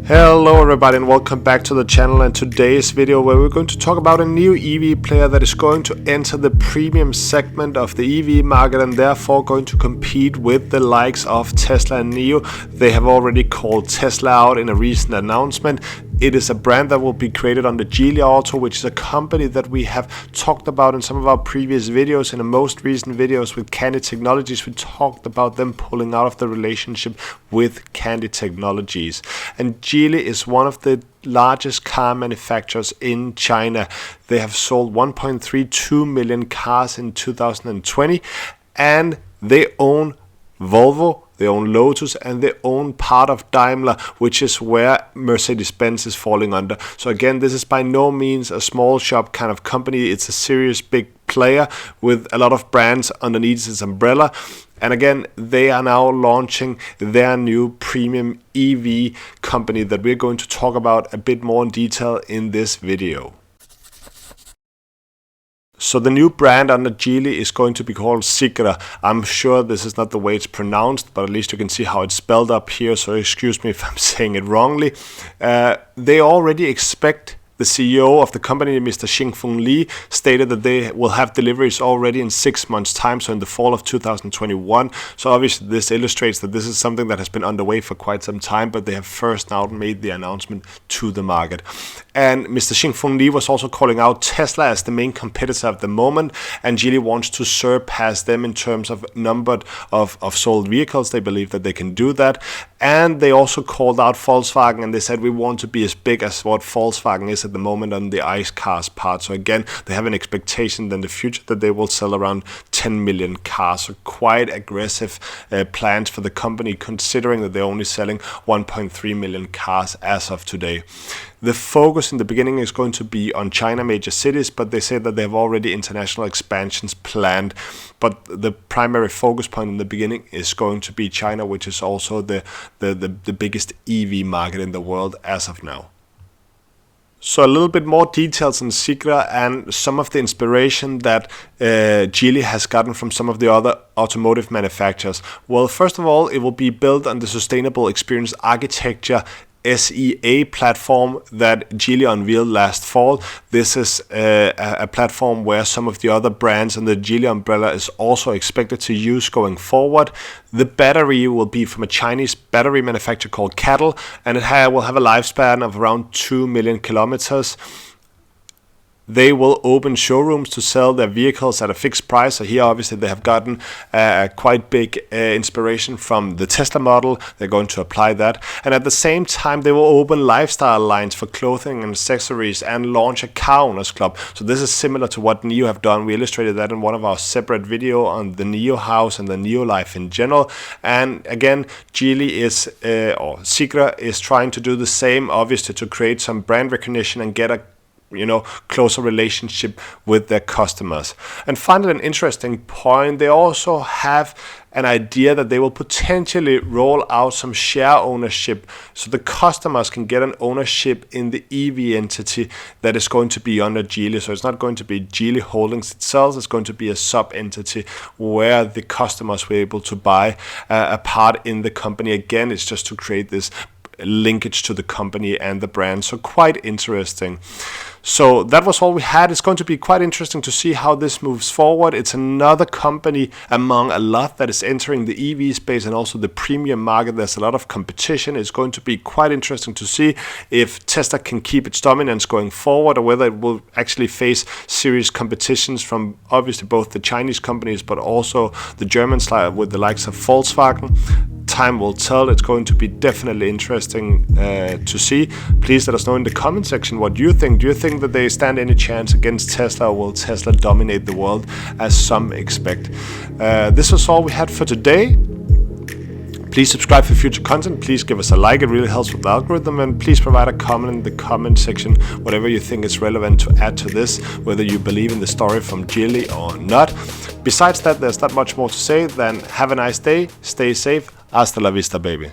Hello everybody and welcome back to the channel, and today's video where we're going to talk about a new EV player that is going to enter the premium segment of the EV market and therefore going to compete with the likes of Tesla and NIO. They have already called Tesla out in a recent announcement. It is a brand that will be created under Geely Auto, which is a company that we have talked about in some of our previous videos. In the most recent videos with Candy Technologies, we talked about them pulling out of the relationship with Candy Technologies. And Geely is one of the largest car manufacturers in China. They have sold 1.32 million cars in 2020, and they own Volvo, they own Lotus, and they own part of Daimler, which is where Mercedes-Benz is falling under. So again, this is by no means a small shop kind of company. It's a serious big player with a lot of brands underneath its umbrella. And again, they are now launching their new premium EV company that we're going to talk about a bit more in detail in this video. So the new brand under Geely is going to be called Zeekr. I'm sure this is not the way it's pronounced, but at least you can see how it's spelled up here, so excuse me if I'm saying it wrongly. They already expect, the CEO of the company, Mr. Xingfeng Li, stated that they will have deliveries already in 6 months' time, so in the fall of 2021. So obviously this illustrates that this is something that has been underway for quite some time, but they have first now made the announcement to the market. And Mr. Xingfeng Li was also calling out Tesla as the main competitor at the moment, and Geely wants to surpass them in terms of number of sold vehicles. They believe that they can do that. And they also called out Volkswagen, and they said we want to be as big as what Volkswagen is at the moment on the ICE cars part. So again, they have an expectation in the future that they will sell around 10 million cars. So quite aggressive plans for the company, considering that they're only selling 1.3 million cars as of today. The focus in the beginning is going to be on China major cities, but they say that they have already international expansions planned. But the primary focus point in the beginning is going to be China, which is also the biggest EV market in the world as of now. So a little bit more details on Zeekr and some of the inspiration that Geely has gotten from some of the other automotive manufacturers. Well, first of all, it will be built on the Sustainable Experience Architecture SEA platform that Geely unveiled last fall. This is a platform where some of the other brands in the Geely umbrella is also expected to use going forward. The battery will be from a Chinese battery manufacturer called CATL, and it will have a lifespan of around 2 million kilometers. They will open showrooms to sell their vehicles at a fixed price. So here obviously they have gotten quite big inspiration from the Tesla model. They're going to apply that. And at the same time, they will open lifestyle lines for clothing and accessories and launch a car owners club. So this is similar to what NIO have done. We illustrated that in one of our separate video on the NIO house and the NIO life in general. And again, Geely is, or Zeekr is trying to do the same, obviously to create some brand recognition and get a closer relationship with their customers. And finally, an interesting point, they also have an idea that they will potentially roll out some share ownership so the customers can get an ownership in the EV entity that is going to be under Geely. So it's not going to be Geely Holdings itself, it's going to be a sub-entity where the customers were able to buy a part in the company. Again, it's just to create this linkage to the company and the brand. So quite interesting. So that was all we had. It's going to be quite interesting to see how this moves forward. It's another company among a lot that is entering the EV space and also the premium market. There's a lot of competition. It's going to be quite interesting to see if Tesla can keep its dominance going forward or whether it will actually face serious competitions from obviously both the Chinese companies but also the Germans with the likes of Volkswagen. Time will tell. It's going to be definitely interesting to see. Please let us know in the comment section what you think. Do you think that they stand any chance against Tesla, or will Tesla dominate the world as some expect? This was all we had for today. Please subscribe for future content. Please give us a like. It really helps with the algorithm. And please provide a comment in the comment section, whatever you think is relevant to add to this, whether you believe in the story from Geely or not. Besides that, there's not much more to say than have a nice day, stay safe, hasta la vista, baby.